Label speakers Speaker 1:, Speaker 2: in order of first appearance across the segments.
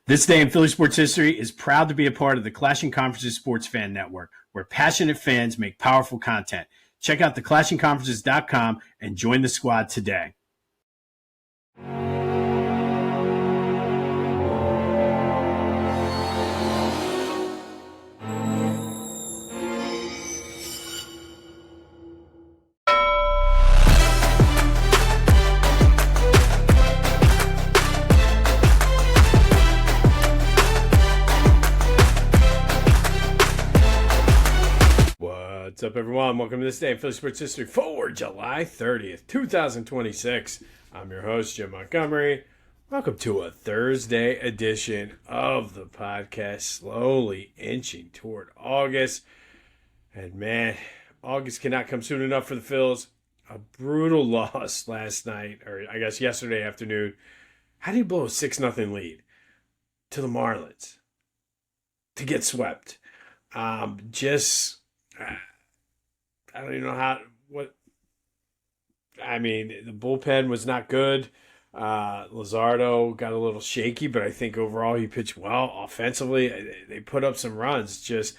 Speaker 1: This day in Philly sports history is proud to be a part of the Clashing Conferences Sports Fan Network, where passionate fans make powerful content. Check out theclashingconferences.com and join the squad today. What's up, everyone? Welcome to this day in Philly sports history for July 30th, 2026. I'm your host, Jim Montgomery. Welcome to a Thursday edition of the podcast, slowly inching toward August. And man, August cannot come soon enough for the Phils. A brutal loss last night, or I guess yesterday afternoon. How do you blow a 6-0 lead to the Marlins to get swept? I don't even know the bullpen was not good. Luzardo got a little shaky, but I think overall he pitched well offensively. They put up some runs. Just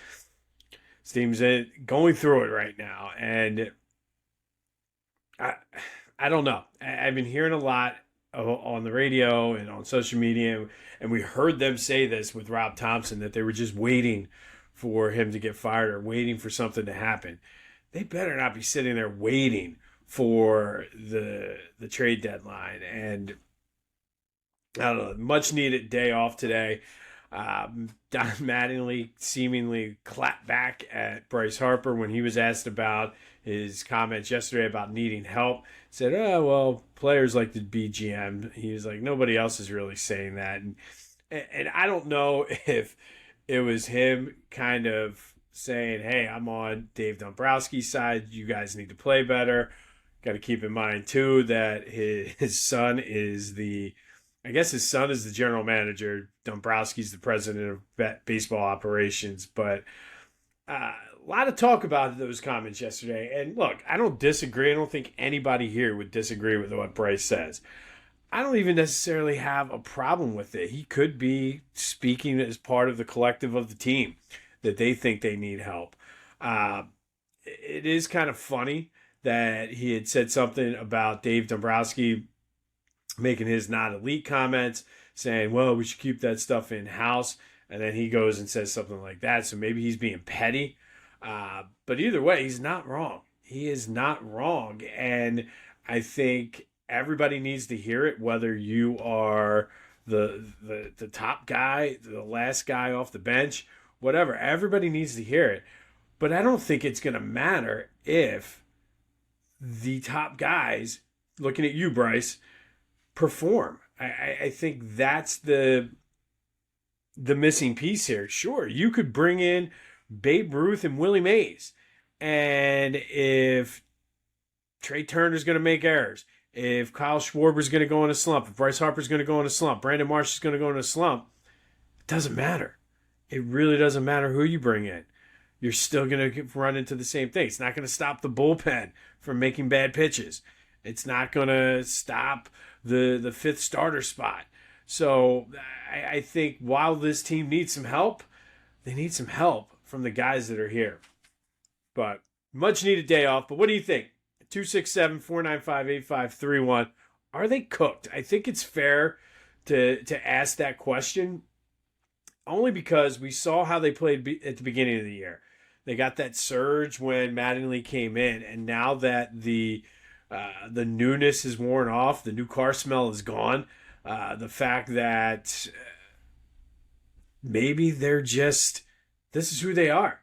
Speaker 1: team's going through it right now. And I don't know. I've been hearing a lot on the radio and on social media, and we heard them say this with Rob Thompson, that they were just waiting for him to get fired or waiting for something to happen. They better not be sitting there waiting for the trade deadline. And I don't know, much needed day off today. Don Mattingly seemingly clapped back at Bryce Harper when he was asked about his comments yesterday about needing help. Said, oh, well, players like to be GM. He was like, nobody else is really saying that. And I don't know if it was him kind of saying, hey, I'm on Dave Dombrowski's side. You guys need to play better. Got to keep in mind, too, that his son is the general manager. Dombrowski's the president of baseball operations. But a lot of talk about those comments yesterday. And look, I don't disagree. I don't think anybody here would disagree with what Bryce says. I don't even necessarily have a problem with it. He could be speaking as part of the collective of the team, that they think they need help. It is kind of funny that he had said something about Dave Dombrowski making his not elite comments, saying, well, we should keep that stuff in-house. And then he goes and says something like that. So maybe he's being petty. But either way, he's not wrong. He is not wrong. And I think everybody needs to hear it, whether you are the top guy, the last guy off the bench, whatever. Everybody needs to hear it. But I don't think it's going to matter if the top guys, looking at you, Bryce, perform. I think that's the missing piece here. Sure, you could bring in Babe Ruth and Willie Mays. And if Trey Turner's going to make errors, if Kyle Schwarber's going to go in a slump, if Bryce Harper's going to go in a slump, Brandon Marsh is going to go in a slump, it doesn't matter. It really doesn't matter who you bring in. You're still going to run into the same thing. It's not going to stop the bullpen from making bad pitches. It's not going to stop the fifth starter spot. So I think while this team needs some help, they need some help from the guys that are here. But much needed day off. But what do you think? 267-495-8531. Are they cooked? I think it's fair to ask that question, only because we saw how they played at the beginning of the year. They got that surge when Mattingly came in, and now that the newness is worn off, the new car smell is gone, the fact that maybe they're just, this is who they are.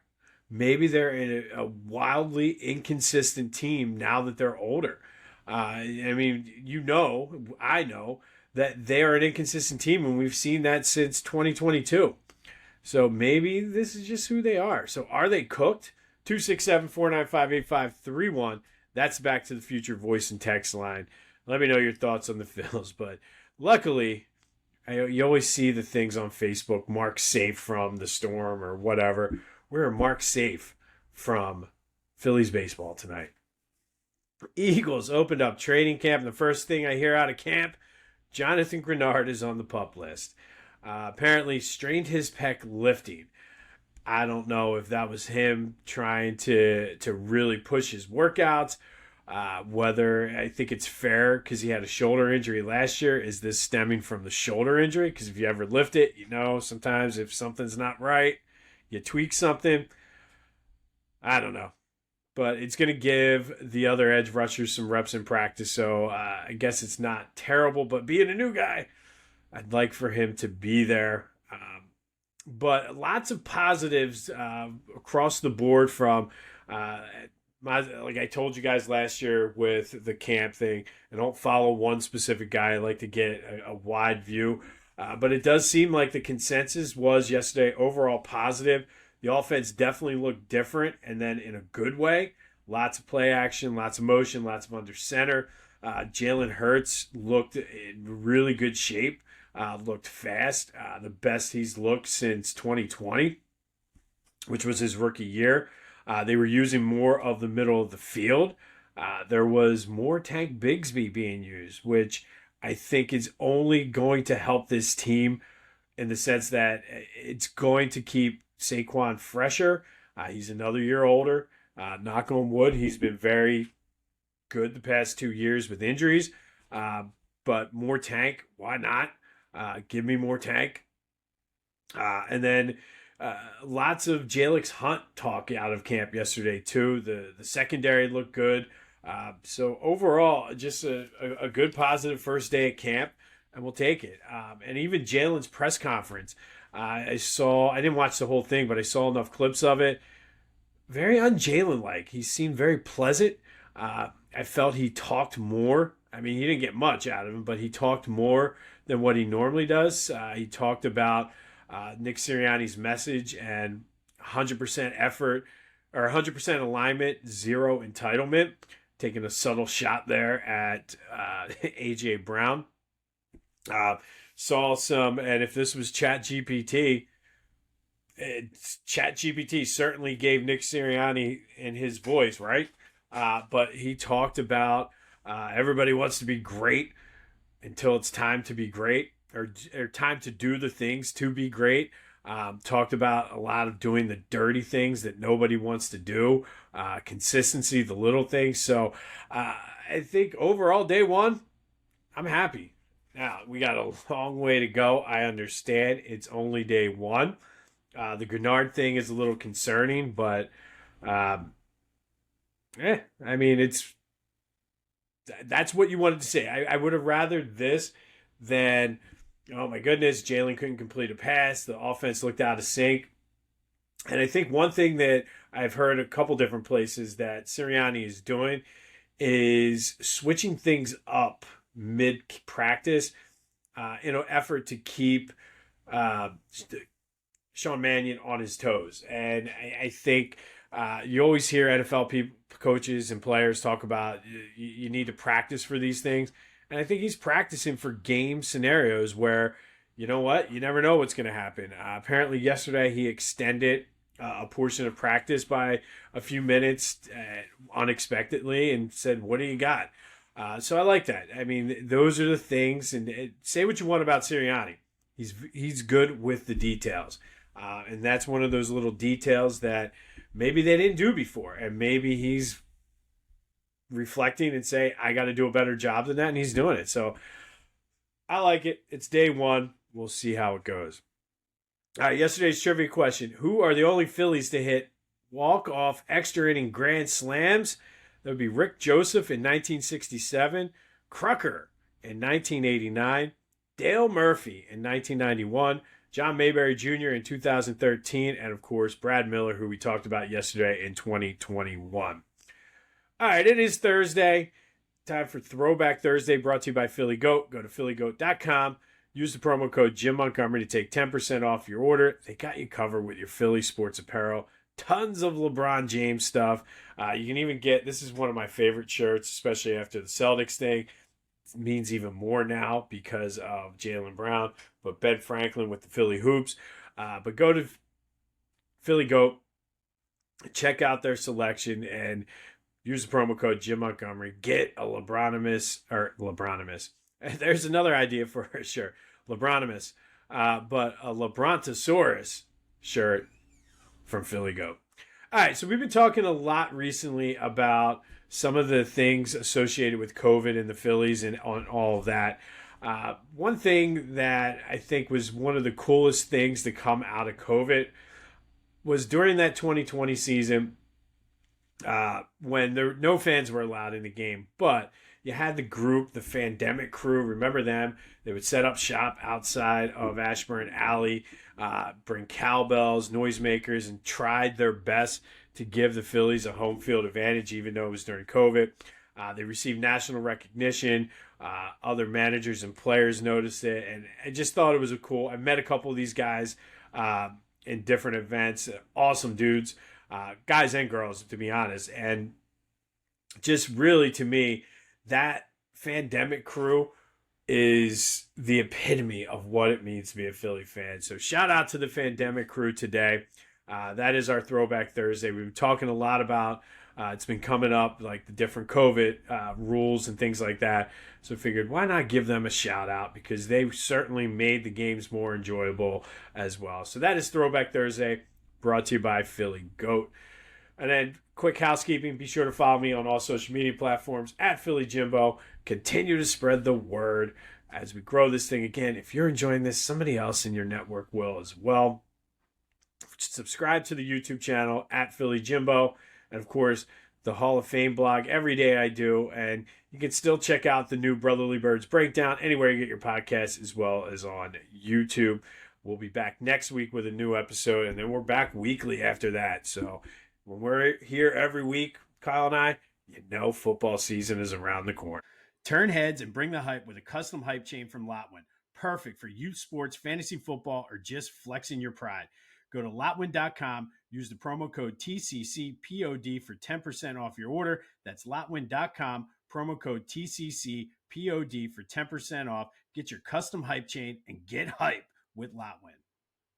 Speaker 1: Maybe they're in a wildly inconsistent team now that they're older. I know that they are an inconsistent team, and we've seen that since 2022. So maybe this is just who they are. So are they cooked? 267-495-8531. That's Back to the Future voice and text line. Let me know your thoughts on the Phils. But luckily, you always see the things on Facebook, marked safe from the storm or whatever. We're marked safe from Phillies baseball tonight. Eagles opened up training camp, and the first thing I hear out of camp, Jonathan Grenard is on the PUP list. apparently strained his pec lifting. I don't know if that was him trying to really push his workouts. Whether I think it's fair because he had a shoulder injury last year. Is this stemming from the shoulder injury? Because if you ever lift it, sometimes if something's not right, you tweak something. I don't know. But it's going to give the other edge rushers some reps in practice. So I guess it's not terrible. But being a new guy, I'd like for him to be there. But lots of positives across the board from like I told you guys last year with the camp thing. I don't follow one specific guy. I like to get a wide view. But it does seem like the consensus was yesterday overall positive. The offense definitely looked different, and then in a good way. Lots of play action, lots of motion, lots of under center. Jalen Hurts looked in really good shape. Looked fast, the best he's looked since 2020, which was his rookie year. They were using more of the middle of the field. There was more Tank Bigsby being used, which I think is only going to help this team in the sense that it's going to keep Saquon fresher. He's another year older. Knock on wood, he's been very good the past 2 years with injuries. But more Tank, why not? Give me more Tank. And then lots of Jalix Hunt talk out of camp yesterday, too. The secondary looked good. So overall, just a good positive first day at camp, and we'll take it. And even Jalen's press conference, I didn't watch the whole thing, but I saw enough clips of it. Very un-Jalen-like. He seemed very pleasant. I felt he talked more. I mean, he didn't get much out of him, but he talked more than what he normally does. He talked about Nick Sirianni's message and 100% effort or 100% alignment, zero entitlement, taking a subtle shot there at A.J. Brown. Saw some, and if this was ChatGPT, ChatGPT certainly gave Nick Sirianni in his voice, right? But he talked about everybody wants to be great until it's time to be great or time to do the things to be great. Talked about a lot of doing the dirty things that nobody wants to do, consistency, the little things. So I think overall, day one, I'm happy. Now, we got a long way to go. I understand it's only day one. The Grenard thing is a little concerning, but I mean, that's what you wanted to say. I would have rather this than, oh my goodness, Jalen couldn't complete a pass. The offense looked out of sync. And I think one thing that I've heard a couple different places that Sirianni is doing is switching things up mid-practice in an effort to keep Sean Mannion on his toes. And I think you always hear NFL coaches and players talk about you need to practice for these things. And I think he's practicing for game scenarios where, you know what, you never know what's going to happen. Apparently yesterday he extended a portion of practice by a few minutes unexpectedly and said, what do you got? So I like that. I mean, those are the things. And say what you want about Sirianni. He's good with the details. And that's one of those little details that maybe they didn't do before. And maybe he's reflecting and say, I got to do a better job than that. And he's doing it. So I like it. It's day one. We'll see how it goes. All right, yesterday's trivia question. Who are the only Phillies to hit walk-off extra inning grand slams? That would be Rick Joseph in 1967, Crucker in 1989, Dale Murphy in 1991, John Mayberry Jr. in 2013, and of course, Brad Miller, who we talked about yesterday in 2021. All right, it is Thursday. Time for Throwback Thursday, brought to you by Philly Goat. Go to phillygoat.com. Use the promo code Jim Montgomery to take 10% off your order. They got you covered with your Philly sports apparel. Tons of LeBron James stuff. You can even get, this is one of my favorite shirts, especially after the Celtics thing. It means even more now because of Jalen Brown. But Ben Franklin with the Philly Hoops. But go to Philly Goat. Check out their selection and use the promo code Jim Montgomery. Get a LeBronimus. There's another idea for a shirt. LeBronimus. but a LeBrontosaurus shirt from Philly Goat. All right, so we've been talking a lot recently about some of the things associated with COVID and the Phillies and on all of that. One thing that I think was one of the coolest things to come out of COVID was during that 2020 season when no fans were allowed in the game, but you had the group, the Fandemic crew. Remember them? They would set up shop outside of Ashburn Alley, bring cowbells, noisemakers, and tried their best to give the Phillies a home field advantage, even though it was during COVID. They received national recognition. Other managers and players noticed it, and I just thought it was cool. I met a couple of these guys in different events. Awesome dudes, guys and girls, to be honest. And just really, to me, that Fandemic crew is the epitome of what it means to be a Philly fan. So shout out to the Fandemic crew today. That is our Throwback Thursday. We've been talking a lot about it's been coming up, like the different COVID rules and things like that. So I figured, why not give them a shout out, because they certainly made the games more enjoyable as well. So that is Throwback Thursday, brought to you by Philly Goat. And then quick housekeeping, be sure to follow me on all social media platforms at Philly Jimbo. Continue to spread the word as we grow this thing. Again, if you're enjoying this, somebody else in your network will as well. Subscribe to the YouTube channel at Philly Jimbo. And of course, the Hall of Fame blog every day I do. And you can still check out the new Brotherly Birds breakdown anywhere you get your podcasts, as well as on YouTube. We'll be back next week with a new episode, and then we're back weekly after that. So when we're here every week, Kyle and I, you know football season is around the corner. Turn heads and bring the hype with a custom hype chain from Lotwin. Perfect for youth sports, fantasy football, or just flexing your pride. Go to Lotwin.com, use the promo code TCCPOD for 10% off your order. That's Lotwin.com, promo code TCCPOD for 10% off. Get your custom hype chain and get hype with Lotwin.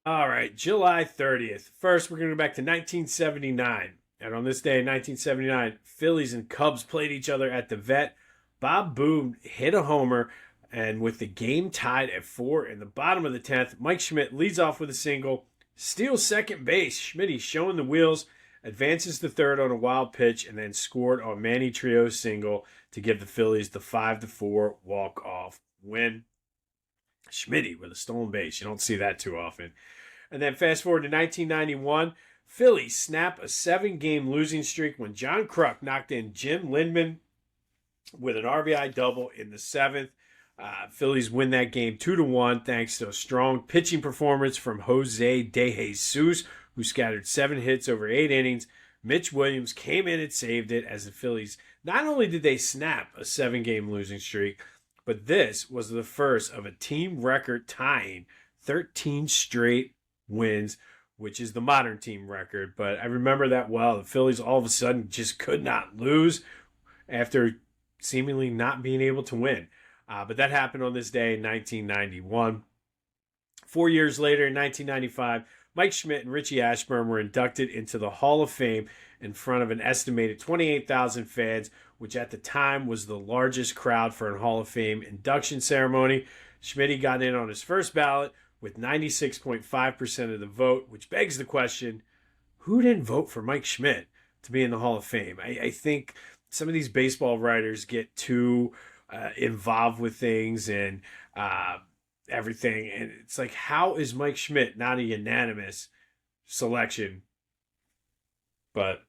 Speaker 1: All right, July 30th. First, we're going to go back to 1979. And on this day in 1979, Phillies and Cubs played each other at the Vet. Bob Boone hit a homer, and with the game tied at 4 in the bottom of the 10th, Mike Schmidt leads off with a single, steals second base. Schmidt showing the wheels, advances to third on a wild pitch, and then scored on Manny Trio's single to give the Phillies the 5-4 walk-off win. Schmidt with a stolen base. You don't see that too often. And then fast forward to 1991, Phillies snap a 7-game losing streak when John Kruk knocked in Jim Lindman with an RBI double in the 7th. Phillies win that game 2-1 thanks to a strong pitching performance from Jose De Jesus, who scattered 7 hits over 8 innings. Mitch Williams came in and saved it, as the Phillies, not only did they snap a 7-game losing streak, but this was the first of a team record tying 13 straight wins, which is the modern team record. But I remember that well. The Phillies all of a sudden just could not lose after seemingly not being able to win. But that happened on this day in 1991. 4 years later, in 1995, Mike Schmidt and Richie Ashburn were inducted into the Hall of Fame in front of an estimated 28,000 fans, which at the time was the largest crowd for a Hall of Fame induction ceremony. Schmidt got in on his first ballot with 96.5% of the vote, which begs the question, who didn't vote for Mike Schmidt to be in the Hall of Fame? I think some of these baseball writers get too involved with things and everything. And it's like, how is Mike Schmidt not a unanimous selection? But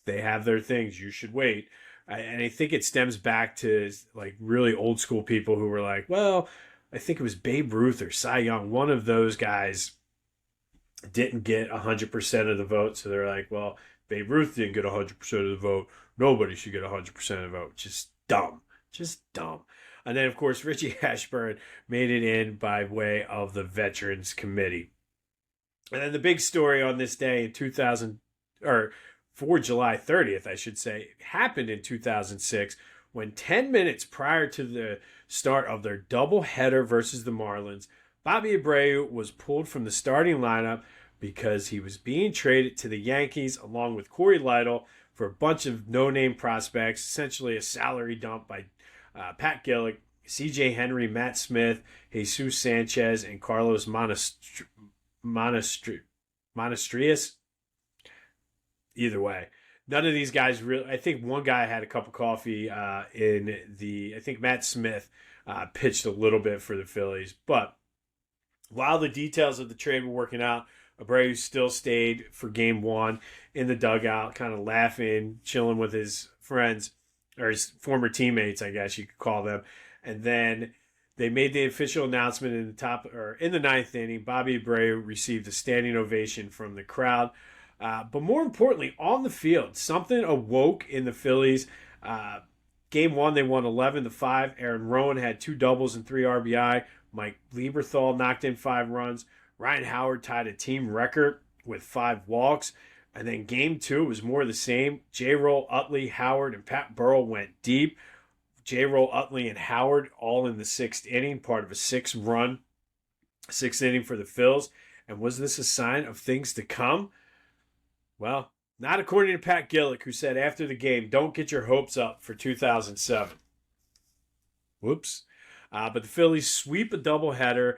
Speaker 1: they have their things. You should wait. And I think it stems back to like really old school people who were like, well, I think it was Babe Ruth or Cy Young. One of those guys didn't get 100% of the vote. So they're like, well, Babe Ruth didn't get 100% of the vote. Nobody should get 100% of the vote. Just dumb. Just dumb. And then, of course, Richie Ashburn made it in by way of the Veterans Committee. And then the big story on this day in 2000, or for July 30th, I should say, happened in 2006 when 10 minutes prior to the start of their doubleheader versus the Marlins, Bobby Abreu was pulled from the starting lineup because he was being traded to the Yankees along with Corey Lytle for a bunch of no-name prospects, essentially a salary dump by Pat Gillick. C.J. Henry, Matt Smith, Jesus Sanchez, and Carlos Monastrius. Either way, none of these guys really. I think one guy had a cup of coffee I think Matt Smith pitched a little bit for the Phillies. But while the details of the trade were working out, Abreu still stayed for game one in the dugout, kind of laughing, chilling with his friends, or his former teammates, I guess you could call them. And then they made the official announcement in the ninth inning. Bobby Abreu received a standing ovation from the crowd. But more importantly, on the field, something awoke in the Phillies. Game one, they won 11-5. Aaron Rowan had 2 doubles and 3 RBI. Mike Lieberthal knocked in 5 runs. Ryan Howard tied a team record with 5 walks. And then game 2 was more of the same. J-Roll, Utley, Howard, and Pat Burrell went deep. J-Roll, Utley, and Howard all in the 6th inning, part of a 6-run 6th inning for the Phils. And was this a sign of things to come? Well, not according to Pat Gillick, who said after the game, don't get your hopes up for 2007. Whoops. But the Phillies sweep a doubleheader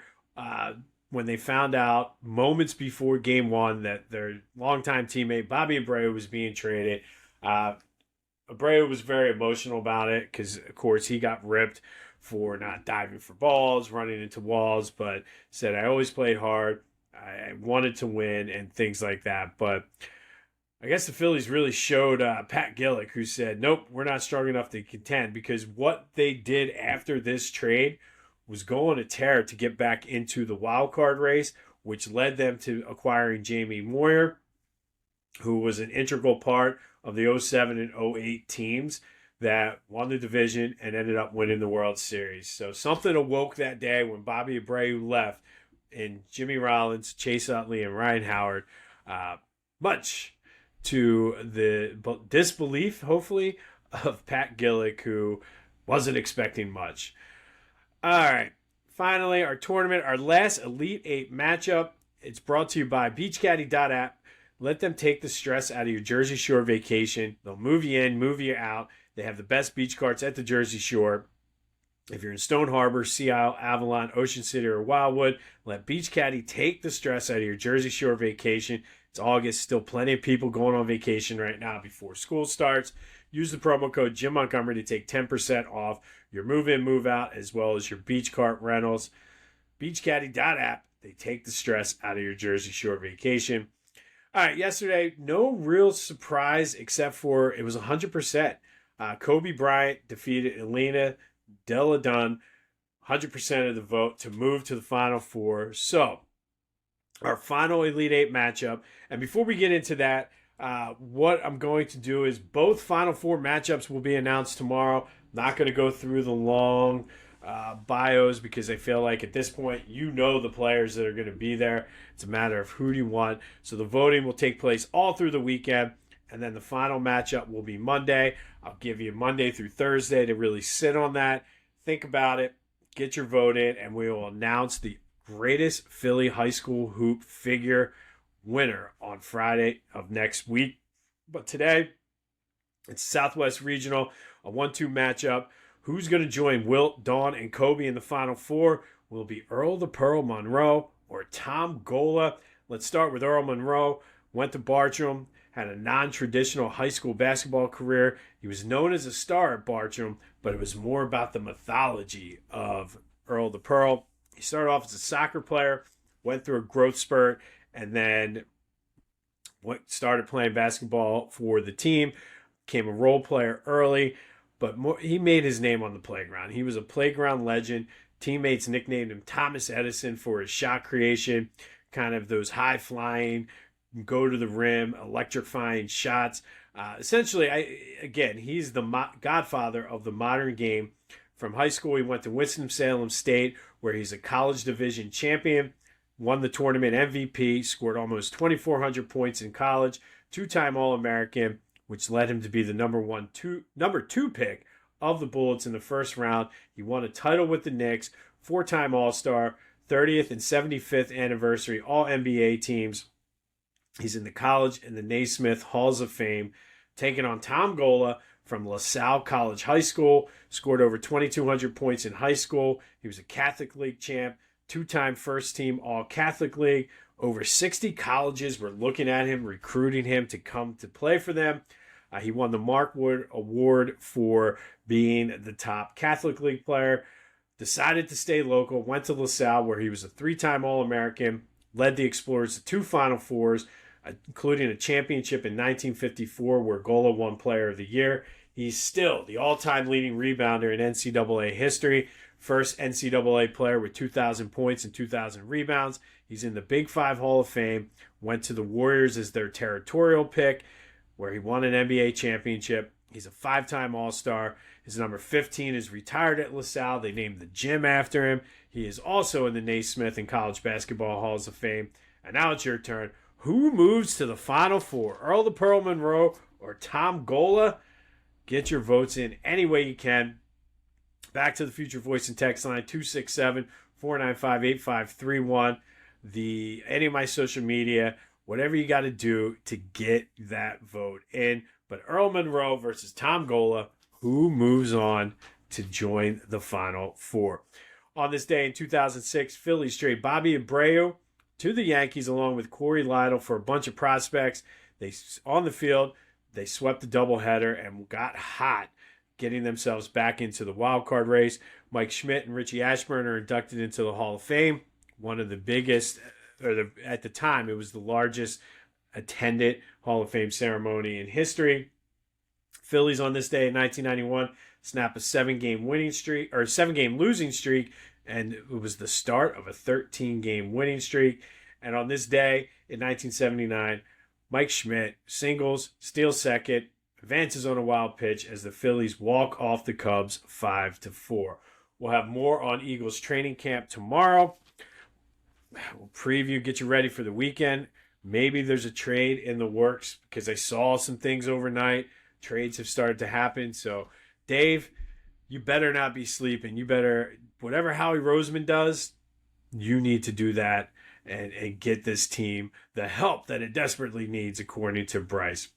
Speaker 1: when they found out moments before game 1 that their longtime teammate Bobby Abreu was being traded. Abreu was very emotional about it because, of course, he got ripped for not diving for balls, running into walls, but said, I always played hard. I wanted to win and things like that. But I guess the Phillies really showed Pat Gillick, who said, nope, we're not strong enough to contend, because what they did after this trade was go on a tear to get back into the wild card race, which led them to acquiring Jamie Moyer, who was an integral part of the 07 and 08 teams that won the division and ended up winning the World Series. So something awoke that day when Bobby Abreu left, and Jimmy Rollins, Chase Utley, and Ryan Howard, much to the disbelief, hopefully, of Pat Gillick, who wasn't expecting much. All right, finally, our tournament, our last Elite 8 matchup. It's brought to you by BeachCaddy.app. Let them take the stress out of your Jersey Shore vacation. They'll move you in, move you out. They have the best beach carts at the Jersey Shore. If you're in Stone Harbor, Sea Isle, Avalon, Ocean City, or Wildwood, let Beach Caddy take the stress out of your Jersey Shore vacation. It's August, still plenty of people going on vacation right now before school starts. Use the promo code Jim Montgomery to take 10% off your move-in, move-out, as well as your beach cart rentals. BeachCaddy.app, they take the stress out of your Jersey Shore vacation. All right, yesterday, no real surprise except for it was 100%. Kobe Bryant defeated Elena Delle Donne, 100% of the vote to move to the Final Four. So, our final Elite 8 matchup. And before we get into that, what I'm going to do is both Final Four matchups will be announced tomorrow. I'm not going to go through the long bios because I feel like at this point you know the players that are going to be there. It's a matter of who do you want. So the voting will take place all through the weekend, and then the final matchup will be Monday. I'll give you Monday through Thursday to really sit on that, think about it, get your vote in, and we will announce the greatest Philly high school hoop figure winner on Friday of next week. But today, it's Southwest Regional, a 1-2 matchup. Who's going to join Wilt, Dawn, and Kobe in the Final Four? Will it be Earl the Pearl Monroe or Tom Gola? Let's start with Earl Monroe. Went to Bartram, had a non-traditional high school basketball career. He was known as a star at Bartram, but it was more about the mythology of Earl the Pearl. He started off as a soccer player, went through a growth spurt, and then started playing basketball for the team, became a role player early, but he made his name on the playground. He was a playground legend. Teammates nicknamed him Thomas Edison for his shot creation, kind of those high-flying, go to the rim, electrifying shots. Essentially, he's the godfather of the modern game. From high school, he went to Winston-Salem State, where he's a college division champion, won the tournament MVP, scored almost 2,400 points in college, 2-time All-American, which led him to be the number 2 pick of the Bullets in the first round. He won a title with the Knicks, 4-time All-Star, 30th and 75th anniversary All-NBA teams. He's in the college and the Naismith Halls of Fame, taking on Tom Gola from LaSalle College High School, scored over 2,200 points in high school. He was a Catholic League champ, two-time first-team All-Catholic League. Over 60 colleges were looking at him, recruiting him to come to play for them. He won the Mark Wood Award for being the top Catholic League player. Decided to stay local, went to LaSalle where he was a three-time All-American, led the Explorers to 2 Final Fours, including a championship in 1954 where Gola won Player of the Year. He's still the all-time leading rebounder in NCAA history. First NCAA player with 2,000 points and 2,000 rebounds. He's in the Big Five Hall of Fame. Went to the Warriors as their territorial pick, where he won an NBA championship. He's a 5-time All-Star. His number 15 is retired at LaSalle. They named the gym after him. He is also in the Naismith and College Basketball Halls of Fame. And now it's your turn. Who moves to the Final Four? Earl the Pearl Monroe or Tom Gola? Get your votes in any way you can. Back to the Future Voice and Text line, 267-495-8531. Any of my social media, whatever you got to do to get that vote in. But Earl Monroe versus Tom Gola, who moves on to join the Final Four? On this day in 2006, Phillies trade Bobby Abreu to the Yankees along with Corey Lytle for a bunch of prospects. On the field, they swept the doubleheader and got hot, getting themselves back into the wild card race. Mike Schmidt and Richie Ashburn are inducted into the Hall of Fame. One of the biggest, at the time, it was the largest attended Hall of Fame ceremony in history. Phillies on this day in 1991 snap a 7-game losing streak, and it was the start of a 13-game winning streak. And on this day in 1979, Mike Schmidt singles, steals second, advances on a wild pitch as the Phillies walk off the Cubs 5-4. We'll have more on Eagles training camp tomorrow. We'll preview, get you ready for the weekend. Maybe there's a trade in the works because I saw some things overnight. Trades have started to happen. So, Dave, you better not be sleeping. You better, whatever Howie Roseman does, you need to do that and get this team the help that it desperately needs, according to Bryce.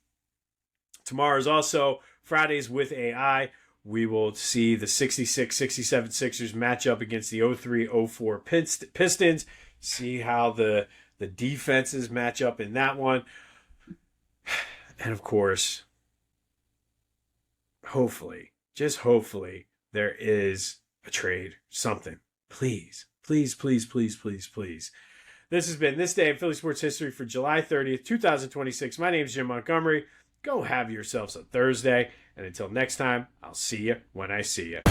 Speaker 1: Tomorrow is also Fridays with AI. We will see the 66-67 Sixers match up against the 03-04 Pistons. See how the defenses match up in that one. And of course, hopefully, just hopefully, there is a trade, something. Please, please, please, please, please, please. This has been This Day in Philly Sports History for July 30th, 2026. My name is Jim Montgomery. Go have yourselves a Thursday. And until next time, I'll see you when I see you.